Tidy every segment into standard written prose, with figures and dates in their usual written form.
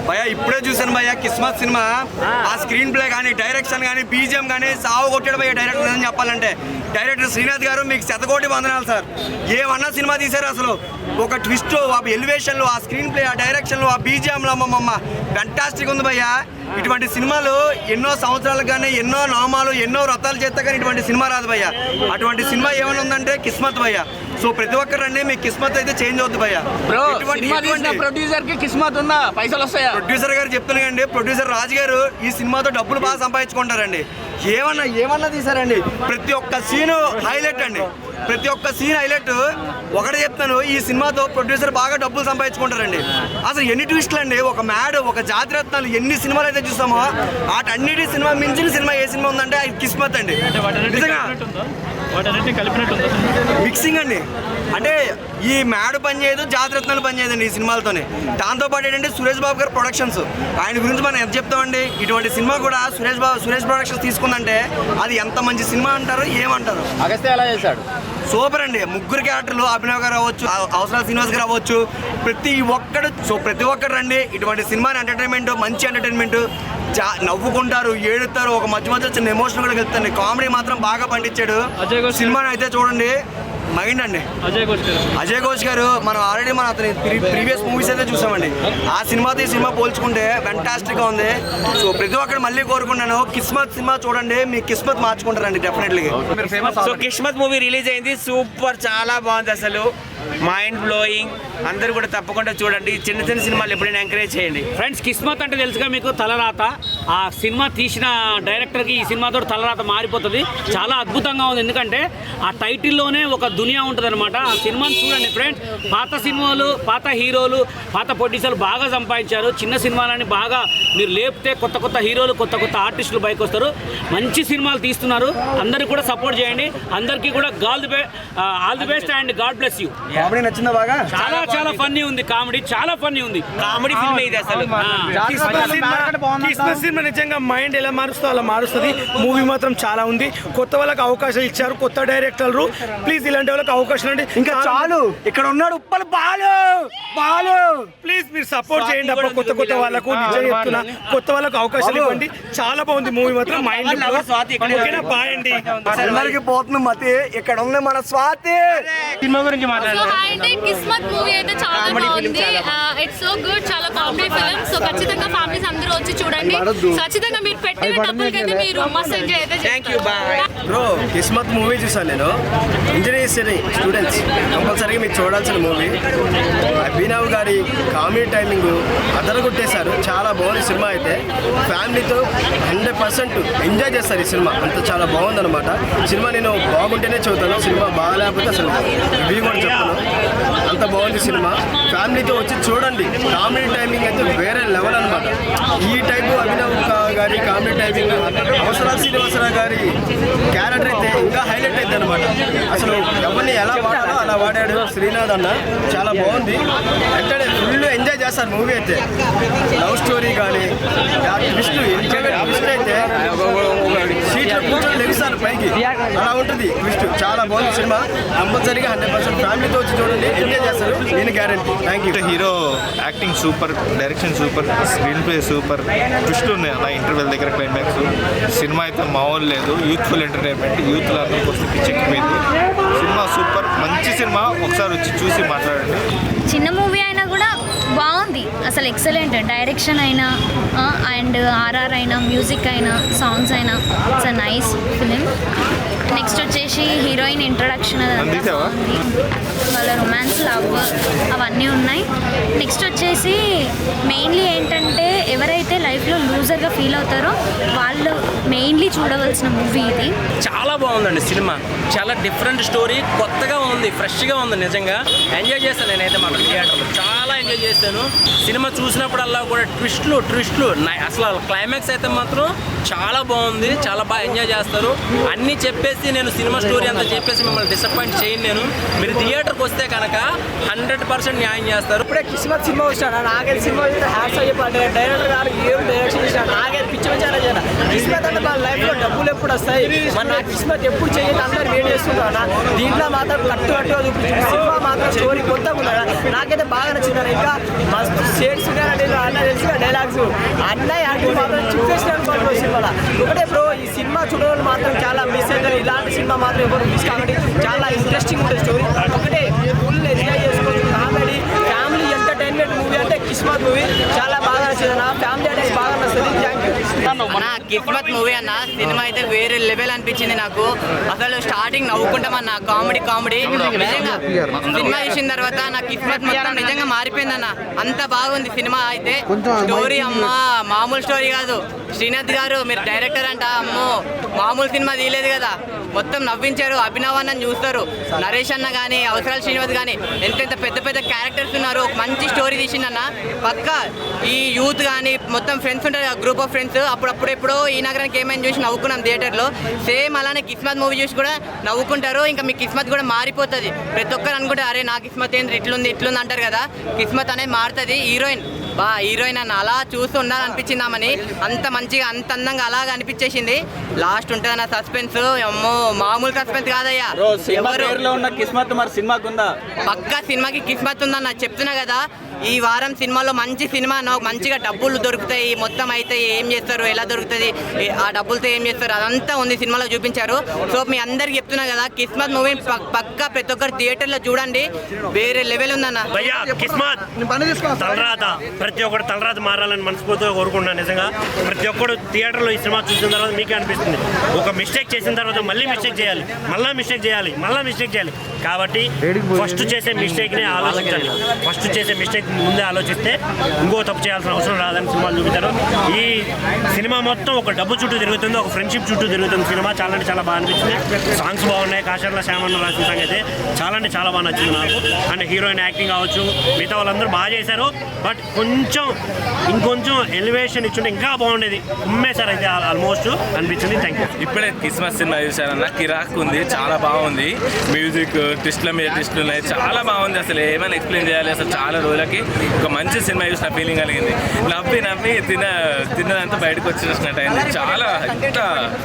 భయ ఇప్పుడే చూసాను భయ కిస్మత్ సినిమా. ఆ స్క్రీన్ ప్లే కానీ డైరెక్షన్ కానీ బీజిఎం కానీ సాగు కొట్టాడు భయ డైరెక్టర్ అని చెప్పాలంటే. డైరెక్టర్ శ్రీనాథ్ గారు మీకు శతకోటి వందనాలు సార్. ఏమన్నా సినిమా తీశారు అసలు. ఒక ట్విస్ట్, ఆ ఎలివేషన్లు, ఆ స్క్రీన్ ప్లే, ఆ డైరెక్షన్లు, ఆ బీజిఎంలో అమ్మమ్మ ఫ్యాంటాస్టిక్ ఉంది భయ్య. ఇటువంటి సినిమాలు ఎన్నో సంవత్సరాలకు కానీ ఎన్నో నామాలు ఎన్నో వ్రతాలు చేస్తే కానీ ఇటువంటి సినిమా రాదు భయ్య. అటువంటి సినిమా ఏమైనా ఉందంటే కిస్మత్ భయ్య. సో ప్రతి ఒక్కరండి మీ కిస్మత్ అయితే చేంజ్ అవుతుంది భయ్య. ప్రొడ్యూసర్ కి కిస్మత్ ఉందా, పైసలు వస్తాయా? ప్రొడ్యూసర్ గారు చెప్తున్నాయండి, ప్రొడ్యూసర్ రాజు గారు ఈ సినిమాతో డబ్బులు బాగా సంపాదించుకుంటారండి. ఏమన్నా తీసారండి. ప్రతి ఒక్క సీను హైలైట్ అండి. ప్రతి ఒక్క సీన్ హైలైట్. ఒకటే చెప్తాను, ఈ సినిమాతో ప్రొడ్యూసర్ బాగా డబ్బులు సంపాదించుకుంటారండి. అసలు ఎన్ని ట్విస్టులు అండి. ఒక మ్యాడ్, ఒక జాతిరత్నాలు ఎన్ని సినిమాలు అయితే చూస్తామో వాటన్నిటి సినిమా మించిన సినిమా ఏ సినిమా ఉందంటే అది కిస్మత్ అండి. మిక్సింగ్ అండి. అంటే ఈ మ్యాడ్ పని చేయదు, జాతిరత్నాలు పని చేయదండి ఈ సినిమాలతోనే. దాంతోపాటు ఏంటంటే సురేష్ బాబు గారు ప్రొడక్షన్స్, ఆయన గురించి మనం ఎంత చెప్తామండి. ఇటువంటి సినిమా కూడా సురేష్ ప్రొడక్షన్స్ తీసుకుందంటే అది ఎంత మంచి సినిమా అంటారు, ఏమంటారు. అగస్త్య ఎలా చేశాడు? సూపర్ అండి. ముగ్గురు క్యారెక్టర్లు, అభినవ్ గారు అవ్వచ్చు, అవసరాల శ్రీనివాస్ గారు అవ్వచ్చు, ప్రతి ఒక్కరు రండి. ఇటువంటి సినిమాని ఎంటర్టైన్మెంట్, మంచి ఎంటర్టైన్మెంట్, నవ్వుకుంటారు, ఏడుతారు, ఒక మధ్య వచ్చిన ఎమోషన్ కూడా వెళ్తుంది. కామెడీ మాత్రం బాగా పండించాడు. సినిమాని అయితే చూడండి, మైండ్ అండి. అజయ్ ఘోష్ గారు మనం ఆల్రెడీ అతని ప్రీవియస్ మూవీస్ అయితే చూసామండి. ఆ సినిమాతో ఈ సినిమా పోల్చుకుంటే ఫ్యాంటాస్టిక్ గా ఉంది. సో ప్రతి ఒక్కరు మళ్ళీ కోరుకున్నాను, కిస్మత్ సినిమా చూడండి, మీ కిస్మత్ మార్చుకుంటారండి డెఫినెట్లీ. సో కిస్మత్ మూవీ రిలీజ్ అయింది, సూపర్, చాలా బాగుంది, అసలు మైండ్ బ్లోయింగ్. అందరూ కూడా తప్పకుండా చూడండి. చిన్న సినిమాలు ఎప్పుడైనా ఎంకరేజ్ చేయండి ఫ్రెండ్స్. కిస్మత్ అంటే తెలుసుగా మీకు, తలరాత. ఆ సినిమా తీసిన డైరెక్టర్కి ఈ సినిమాతో తలరాత మారిపోతుంది. చాలా అద్భుతంగా ఉంది, ఎందుకంటే ఆ టైటిల్లోనే ఒక దునియా ఉంటుంది అనమాట. ఆ సినిమాని చూడండి ఫ్రెండ్స్. పాత సినిమాలు, పాత హీరోలు, పాత ప్రొడ్యూసర్లు బాగా సంపాదించారు. చిన్న సినిమాలని బాగా మీరు లేపితే కొత్త హీరోలు, కొత్త ఆర్టిస్టులు బయటకు వస్తారు. మంచి సినిమాలు తీస్తున్నారు. అందరికీ కూడా సపోర్ట్ చేయండి. అందరికీ కూడా all the best and God bless you. Comedy నచ్చిందా బాగా? చాలా ఫన్నీ ఉంది. చాలా ఫన్నీ ఉంది. కామెడీ ఫిల్మ్ ఇది అసలు. కిస్మత్ సినిమా నిజంగా మైండ్ ఎలా మారుస్తుందో అలా మారుస్తుంది. మూవీ మాత్రం చాలా ఉంది. కొత్త వాళ్ళకి అవకాశాలు ఇచ్చారు, కొత్త డైరెక్టర్లు. ప్లీజ్ ఇలాంటి వాళ్ళకి అవకాశం అండి. ఇంకా చాలు. ఇక్కడ ఉన్నాడు ఉప్పల్ బాలు. ప్లీజ్ మీరు సపోర్ట్ చేయండి అప్పుడు కొత్త వాళ్ళకు. నిజంగా చెప్తున్నా, కొత్త వాళ్ళకు అవకాశాలు ఇవ్వండి. చాలా బాగుంది మూవీ మాత్రం. మైండ్ బాయ్ అండి. అందరికి పోతుంది మతి. ఇక్కడ ఉంది మన స్వాతి. సినిమా గురించి మాట్లాడాలి. కిస్మత్ మూవీ అయితే చాలా బాగుంది. It's so good. చాలా కామెడీ ఫిల్మ్. సో ఖచ్చితంగా ఫ్యామిలీస్ అందరూ వచ్చి చూడండి. ఖచ్చితంగా మీరు పెట్టే డబ్బులకైతే మీరు మస్తు ఎంజాయ్ అయితే చేస్తారు. బ్రో కిస్మత్ మూవీ చూసాను నేను. ఇంజనీరింగ్ స్టూడెంట్స్ కంపల్సరీగా మీరు చూడాల్సిన మూవీ. అభినవ్ గారి కామెడీ టైమింగ్ అదరగొట్టేశారు. చాలా బాగుంది సినిమా. అయితే ఫ్యామిలీతో 100% ఎంజాయ్ చేస్తారు ఈ సినిమా. అంత చాలా బాగుందన్నమాట సినిమా. నేను బాగుంటేనే చూద్దాను, సినిమా బాగాలేకపోతే అసలు రివ్యూ కూడా చెప్పను. అంత బాగుంది సినిమా. ఫ్యామిలీతో వచ్చి చూడండి. కామెడీ టైమింగ్ అయితే వేరే లెవెల్ అనమాట. ఈ టైపు అభినవ్ గారి కామెడీ టైమింగ్, అవసరాల శ్రీనివాసరావు గారి క్యారెక్టర్ అయితే ఇంకా హైలైట్ అయితే అనమాట. అసలు ఎవరిని ఎలా వాడాలో అలా వాడాడు శ్రీనాథ్ అన్న. చాలా బాగుంది. అంటే ఫుల్ ఎంజాయ్ చేస్తారు మూవీ అయితే. లవ్ స్టోరీ కానీ ట్విస్ట్ అయితే సీట్లో కూర్చొని లెగిస్తారు పైకి, అలా ఉంటుంది ట్విస్ట్. చాలా బాగుంది సినిమా. కంపల్సరీగా 100% ఫ్యామిలీతో వచ్చి చూడండి, ఎంజాయ్ చేస్తారు, నేను guarantee. Thank you. Hero acting super, direction super, screen play super, twist ఉన్నాయి అలా ఇంటర్వెల్ దగ్గర క్లైమాక్స్. సినిమా అయితే మామూలు లేదు. యూత్ఫుల్ ఎంటర్టైన్మెంట్, యూత్లో అందరికీ వస్తే పిచ్చెక్కిపోయింది. సినిమా సూపర్, మంచి సినిమా. ఒకసారి వచ్చి చూసి మాట్లాడండి. చిన్న మూవీ అయినా కూడా బాగుంది అసలు. ఎక్సలెంట్. డైరెక్షన్ అయినా అండ్ ఆర్ఆర్ అయినా, మ్యూజిక్ అయినా, సాంగ్స్ అయినా, it's a nice film. Next వచ్చేసి హీరోయిన్ ఇంట్రడక్షన్ వాళ్ళ రొమాన్స్, లవ్ అవన్నీ ఉన్నాయి. నెక్స్ట్ వచ్చేసి మెయిన్లీ ఏంటంటే ఎవరైతే లైఫ్లో లూజర్గా ఫీల్ అవుతారో వాళ్ళు మెయిన్లీ చూడవలసిన మూవీ ఇది. చాలా బాగుందండి సినిమా. చాలా డిఫరెంట్ స్టోరీ, కొత్తగా ఉంది, ఫ్రెష్గా ఉంది. నిజంగా ఎంజాయ్ చేస్తాను నేనైతే మాత్రం థియేటర్లో చాలా ఎంజాయ్ చేశాను. సినిమా చూసినప్పుడల్లా కూడా ట్విస్ట్లు అసలు క్లైమాక్స్ అయితే మాత్రం చాలా బాగుంది. చాలా బాగా ఎంజాయ్ చేస్తారు. అన్నీ చెప్పేసి నేను సినిమా స్టోరీ అంతా చెప్పేసి మిమ్మల్ని డిసప్పాయింట్ చేయను. నేను మీరు థియేటర్కి వస్తే కనుక 100% న్యాయం చేస్తారు. ఇప్పుడే కిస్మత్ సినిమా వచ్చాను. నాకైతే సినిమా హ్యాట్స్ చెప్పాలి. డైరెక్టర్ గారు ఏం డైరెక్షన్ ఇచ్చారు. నాకైతే పిచ్చి వచ్చారా చేయాలి. కిస్మత్ అంటే మన లైఫ్లో డబ్బులు ఎప్పుడు వస్తాయి, మన నా కిస్మత్ ఎప్పుడు చేయాలి అందరూ వెయిట్ చేస్తుంటారు. దీంట్లో మాత్రం కట్టుగా చూపించింది. సినిమా మాత్రం స్టోరీ కొత్తగా ఉందా. నాకైతే బాగా నచ్చింది. ఇంకా మస్తు షేడ్స్ ఉన్నాయంటే అన్న తెలిసిన డైలాగ్స్ అన్నయ్య అంటే మాత్రం చూసేసిన అనుకోండి సినిమాలో ఒకటే బ్రో ఈ సినిమా చూడడం మాత్రం చాలా మిస్ అవుతారు ఇలాంటి సినిమా మాత్రం ఎవరు మిస్ కాబట్టి చాలా ఇంట్రెస్టింగ్ ఉంటుంది స్టోరీ ఒకటే ఫుల్ ఎంజాయ్ చేసుకోవచ్చు కామెడీ ఫ్యామిలీ ఎంటర్టైన్మెంట్ మూవీ అంటే కిస్మత్ మూవీ చాలా బాగా నచ్చింది నా ఫ్యామిలీ అంటే బాగా నచ్చింది థ్యాంక్ యూ మన కిస్మత్ మూవీ అన్న సినిమా అయితే వేరే లెవెల్ అనిపించింది నాకు అసలు స్టార్టింగ్ నవ్వుకుంటామన్న కామెడీ నిజంగా సినిమా చూసిన తర్వాత నా కిస్మత్ మొత్తం నిజంగా మారిపోయిందన్న అంత బాగుంది సినిమా అయితే స్టోరీ అమ్మ మామూలు స్టోరీ కాదు శ్రీనాథ్ గారు మీరు డైరెక్టర్ అంట అమ్మో మామూలు సినిమా తీయలేదు కదా మొత్తం నవ్వించారు అభినవ్ అన్న చూస్తారు నరేష్ అన్న కానీ అవసరాలు శ్రీనివాస్ కానీ ఎంతెంత పెద్ద పెద్ద క్యారెక్టర్స్ ఉన్నారు ఒక మంచి స్టోరీ తీసిందన్న పక్క ఈ యూత్ కానీ మొత్తం ఫ్రెండ్స్ ఉంటారు గ్రూప్ ఆఫ్ ఫ్రెండ్స్ అప్పుడెప్పుడో ఈ నగరానికి ఏమైనా చూసి నవ్వుకున్నాం థియేటర్లో సేమ్ అలానే కిస్మత్ మూవీ చూసి కూడా నవ్వుకుంటారు ఇంకా మీ కిస్మత్ కూడా మారిపోతుంది ప్రతి ఒక్కరు అనుకుంటారు అరే నా కిస్మత్ ఏంటి ఇట్లుంది అంటారు కదా కిస్మత్ అనేది మారుతుంది హీరోయిన్ అన్న అలా చూస్తూ ఉండాలనిపించిందామని అంత మంచిగా అంత అందంగా అలాగా అనిపించేసింది లాస్ట్ ఉంటుంది అన్న సస్పెన్స్ అమ్మో మామూలు సస్పెన్స్ కాదయ్యా పక్కా సినిమాకి కిస్మత్ ఉందన్న చెప్తున్నా కదా ఈ వారం సినిమాలో మంచి సినిమా మంచిగా డబ్బులు దొరుకుతాయి మొత్తం అయితే ఏం చేస్తారు ఎలా దొరుకుతుంది ఆ డబ్బులతో ఏం చేస్తారు అదంతా ఉంది సినిమాలో చూపించారు సో మీ అందరికి చెప్తున్నా కదా కిస్మత్ మూవీ పక్కా ప్రతి ఒక్కరు థియేటర్లో చూడండి వేరే లెవెల్ ఉందన్న ప్రతి ఒక్కరు తలరాత మారాలని మనస్ఫూర్తిగా కోరుకుంటున్నాను నిజంగా ప్రతి ఒక్కరు థియేటర్లో ఈ సినిమా చూసిన తర్వాత మీకే అనిపిస్తుంది ఒక మిస్టేక్ చేసిన తర్వాత మళ్ళీ మిస్టేక్ చేయాలి కాబట్టి ఫస్ట్ చేసే మిస్టేక్నే ఆలోచించండి ఫస్ట్ చేసే మిస్టేక్ ముందే ఆలోచిస్తే ఇంకో తప్పు చేయాల్సిన అవసరం రాదని సినిమాలు చూపించారు ఈ సినిమా మొత్తం ఒక డబ్బు చుట్టూ తిరుగుతుంది ఒక ఫ్రెండ్షిప్ చుట్టూ తిరుగుతుంది సినిమా చాలా అంటే చాలా బాగా అనిపించింది సాంగ్స్ బాగున్నాయి కాశర్ల శ్యామన్న రాసిన సాంగ్ అయితే చాలా బాగా నచ్చింది నాకు అండ్ హీరోయిన్ యాక్టింగ్ కావచ్చు మిగతా వాళ్ళందరూ బాగా చేశారు బట్ ఇంకొంచెం ఎలివేషన్ ఇచ్చుంటే ఇంకా బాగుండేది ఉమ్మేశారు అయితే ఆల్మోస్ట్ అనిపించింది థ్యాంక్ యూ ఇప్పుడే క్రిస్మస్ సినిమా చూశారన్న కిరాక్ ఉంది చాలా బాగుంది మ్యూజిక్ ట్విస్ట్ల మీద ట్విస్ట్లు ఉన్నాయి చాలా బాగుంది అసలు ఏమైనా ఎక్స్ప్లెయిన్ చేయాలి అసలు చాలా రోజులకి ఒక మంచి సినిమా చూసిన ఫీలింగ్ కలిగింది నవ్వి తిన్నదంతా బయటకు వచ్చేసినట్టు అయింది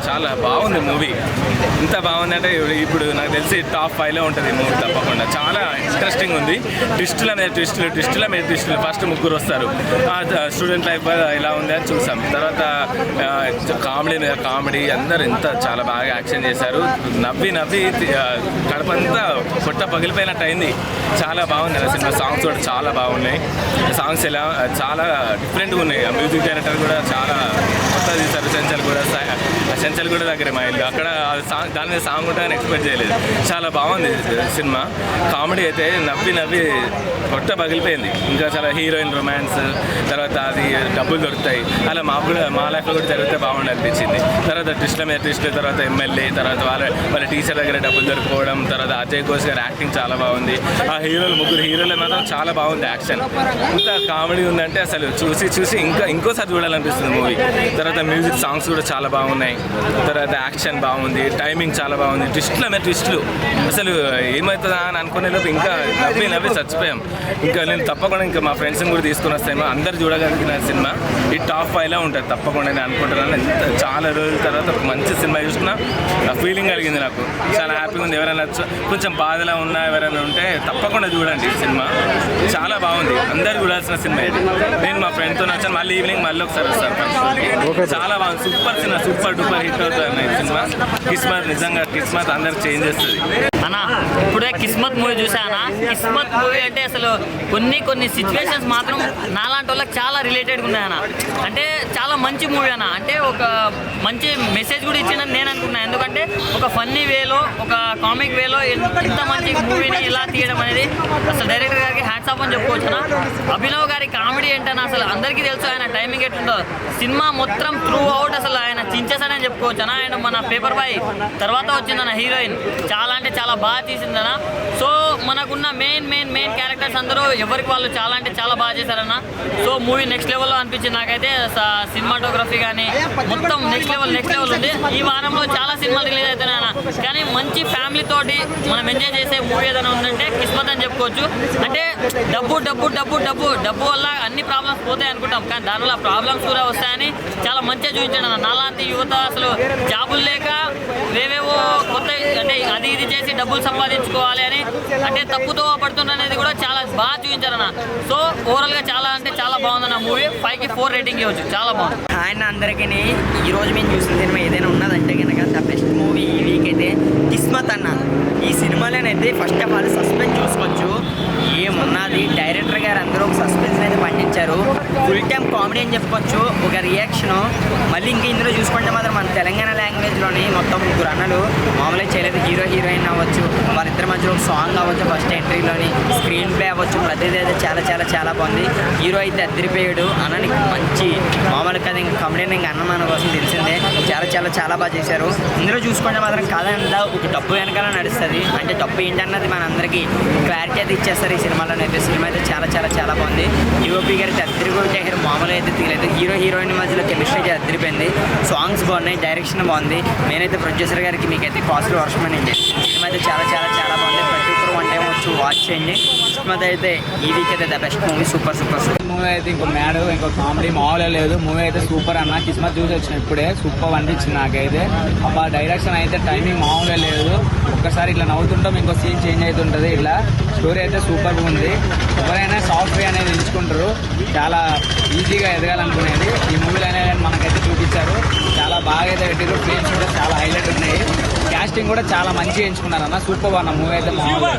చాలా బాగుంది మూవీ ఇంత బాగుందంటే ఇప్పుడు నాకు తెలిసి టాప్ 5లో ఉంటుంది మూవీ తప్పకుండా చాలా ఇంట్రెస్టింగ్ ఉంది ట్విస్టుల మీద ట్విస్టులు ఫస్ట్ ముగ్గురు వస్తారు స్టూడెంట్ లైఫ్ ఇలా ఉంది అని చూసాం తర్వాత కామెడీ అందరు ఎంత చాలా బాగా యాక్షన్ చేశారు నవ్వి కడపంతా పొట్ట పగిలిపోయినట్టు అయింది చాలా బాగుంది ఆ సినిమా సాంగ్స్ కూడా చాలా బాగున్నాయి సాంగ్స్ చాలా డిఫరెంట్గా ఉన్నాయి ఆ మ్యూజిక్ డైరెక్టర్ కూడా చాలా కొత్తగా తీశారు చెంచల్ కూడా దగ్గర మా ఇల్లు అక్కడ దాని మీద సాంగ్ ఉంటుందని ఎక్స్పెక్ట్ చేయలేదు చాలా బాగుంది సినిమా కామెడీ అయితే నవ్వి పొట్ట పగిలిపోయింది ఇంకా చాలా హీరోయిన్ రొమాన్స్ తర్వాత అది డబ్బులు దొరుకుతాయి అలా మా లైఫ్లో కూడా జరిగితే బాగుండి అనిపించింది తర్వాత ట్విస్ట్లు తర్వాత ఎమ్మెల్యే తర్వాత వాళ్ళ టీచర్ దగ్గర డబ్బులు దొరికిపోవడం తర్వాత అజయ్ ఘోష్ గారి యాక్టింగ్ చాలా బాగుంది ఆ ముగ్గురు హీరోలు మాత్రం చాలా బాగుంది యాక్షన్ ఇంత కామెడీ ఉందంటే అసలు చూసి ఇంకోసారి చూడాలనిపిస్తుంది మూవీ తర్వాత మ్యూజిక్ సాంగ్స్ కూడా చాలా బాగున్నాయి తర్వాత యాక్షన్ బాగుంది టైమింగ్ చాలా బాగుంది ట్విస్ట్లు అసలు ఏమవుతుందా అని అనుకునే లోపు ఇంకా నవ్వి చచ్చిపోయాం ఇంకా నేను తప్పకుండా ఇంకా మా ఫ్రెండ్స్ని కూడా తీసుకుని వస్తాను అందరు చూడగలిగిన సినిమా ఈ టాప్ 5లో ఉంటుంది తప్పకుండా నేను అనుకుంటున్నాను చాలా రోజుల తర్వాత ఒక మంచి సినిమా చూసుకున్నా ఫీలింగ్ కలిగింది నాకు చాలా హ్యాపీగా ఉంది ఎవరైనా కొంచెం బాధలో ఉన్నా ఎవరైనా ఉంటే తప్పకుండా చూడండి ఈ సినిమా చాలా బాగుంది అందరు చూడాల్సిన సినిమా ఇది నేను మా ఫ్రెండ్తో వచ్చాను మళ్ళీ ఈవినింగ్ మళ్ళీ ఒకసారి వస్తాను చాలా బాగుంది సూపర్ డూపర్ హిట్ అవుతుంది ఈ సినిమా కిస్మత్ అందరికి చేంజ్ చేస్తుంది అన్న ఇప్పుడే కిస్మత్ మూవీ చూసానా కిస్మత్ మూవీ అంటే అసలు కొన్ని సిచ్యువేషన్స్ మాత్రం నాలాంటి వాళ్ళకి చాలా రిలేటెడ్గా ఉన్నాయన్న అంటే చాలా మంచి మూవీ అన్న అంటే ఒక మంచి మెసేజ్ కూడా ఇచ్చిందని నేను అనుకున్నాను ఎందుకంటే ఒక ఫన్నీ వేలో ఒక కామిక్ వేలో ఇంత మంచి మూవీని ఇలా తీయడం అనేది అసలు డైరెక్టర్ గారికి హ్యాండ్స్ ఆఫ్ అని చెప్పుకోవచ్చు అన్న అభినవ్ గారి కామెడీ ఏంటన్నా అసలు అందరికీ తెలుసు ఆయన టైమింగ్ ఎట్లుందో సినిమా మొత్తం త్రూ అవుట్ అసలు ఆయన చించేసాడని చెప్పుకోవచ్చు అన్న ఆయన మన పేపర్ బాయ్ తర్వాత వచ్చిందన్న హీరోయిన్ చాలా అంటే చాలా బాగా తీసిందన్న సో మనకున్న మెయిన్ క్యారెక్టర్స్ అందరూ ఎవరికి వాళ్ళు చాలా అంటే చాలా బాగా చేశారన్న సో మూవీ నెక్స్ట్ లెవెల్లో అనిపించింది నాకైతే సినిమాటోగ్రఫీ కానీ మొత్తం నెక్స్ట్ లెవెల్ ఉంది ఈ వారంలో చాలా సినిమాలు రిలీజ్ అవుతున్నాయన్న కానీ మంచి ఫ్యామిలీ తోటి మనం ఎంజాయ్ చేసే మూవీ ఏదైనా ఉందంటే కిస్మత్ అని చెప్పుకోవచ్చు అంటే డబ్బు వల్ల అన్ని అన్ని ప్రాబ్లమ్స్ పోతాయి అనుకుంటాం, కానీ దానివల్ల ప్రాబ్లమ్స్ కూడా వస్తాయని చాలా మంచిగా చూపించాడు అన్న. నాలాంటి యువత అసలు జాబులు లేక వేవేవో కొత్త అంటే అది ఇది చేసి డబ్బులు సంపాదించుకోవాలి అని అంటే తప్పుతో పడుతున్న అనేది కూడా చాలా బాగా చూపించారన్న. సో ఓవరాల్గా చాలా అంటే చాలా బాగుందన్న మూవీ. 5కి 4 రేటింగ్ ఇవ్వచ్చు, చాలా బాగుంది. ఆయన అందరికీ ఈరోజు మేము చూసిన సినిమా ఏదైనా ఉన్నదంటే కనుక ద బెస్ట్ మూవీ ఈ వీక్ అయితే కిస్మత్ అన్న. ఈ సినిమాలోనైతే ఫస్ట్ ఆఫ్ ఆల్ సస్పెన్స్ చూసుకోవచ్చు, ఏమున్నది డైరెక్టర్ గారు అందరూ ఒక సస్పెన్స్ అయితే పండించారు. ఫుల్ టైం కామెడీ అని చెప్పుకోవచ్చు, ఒక రియాక్షను. మళ్ళీ ఇంకా ఇందులో చూసుకుంటే మాత్రం మన తెలంగాణ లాంగ్వేజ్లోని మొత్తం 3 అన్నలు మామూలుగా చేయలేదు. హీరో హీరోయిన్ అవ్వచ్చు, వాళ్ళిద్దరి మధ్యలో ఒక సాంగ్ అవ్వచ్చు, ఫస్ట్ ఎంట్రీలోని స్క్రీన్ ప్లే అవ్వచ్చు, ప్రతిదీ అయితే చాలా చాలా చాలా బాగుంది. హీరో అయితే అద్దరిపోయాడు అన్న. నీకు మంచి మామూలు కదా ఇంకా కమెడీ ఇంకా అన్న మన కోసం తెలిసిందే. చాలా చాలా చాలా బాగా చేశారు. ఇందులో చూసుకుంటే మాత్రం కథ అంతా ఒక డబ్బు వెనకాల నడుస్తుంది. అంటే డబ్బు ఏంటన్నది మనందరికీ క్లారిటీ అయితే ఇచ్చేస్తారు ఈ సినిమాలోనైతే. సినిమా అయితే చాలా చాలా చాలా బాగుంది. యువపీ గారి అద్దరిపోయారు, మామూలు అయితే తీయలేదు. హీరో హీరోయిన్ మధ్యలో కెమిస్ట్రీ అయితే అద్దరిపోయింది. సాంగ్స్ బాగున్నాయి, డైరెక్షన్ బాగుంది. నేనైతే ప్రొడ్యూసర్ గారికి మీకైతే కాస్ట్లీ వర్షం అండి. సినిమా అయితే చాలా చాలా చాలా బాగుంది. ప్రతి ఒక్కరు 1 టైం వచ్చి వాచ్ చేయండి. సినిమా అయితే ఈ వీక్ అయితే the best movie. Super super super movie అయితే ఇంకో మ్యాడ్ ఇంకో కామెడీ మామూలు లేదు. మూవీ అయితే సూపర్ అన్న. కిస్మత్ చూసి వచ్చిన ఇప్పుడే సూపర్ అనిపించింది నాకైతే. అబ్బా డైరెక్షన్ అయితే టైమింగ్ మామూలుగా లేదు. ఒక్కసారి ఇట్లా నవ్వుతుంటాం, ఇంకో సీన్ చేంజ్ అవుతుంటుంది. ఇట్లా స్టోరీ అయితే సూపర్గా ఉంది. ఎవరైనా సాఫ్ట్వేర్ అనేది ఎంచుకుంటారు, చాలా ఈజీగా ఎదగాలనుకునేది ఈ మూవీలో అనేది మనకైతే చూపించారు. చాలా బాగా అయితే పెట్టారు. ఫ్రేమ్స్ కూడా చాలా హైలైట్ ఉన్నాయి. క్యాస్టింగ్ కూడా చాలా మంచిగా ఎంచుకున్నారు అన్న. సూపర్ అన్న మూవీ అయితే మామూలుగా.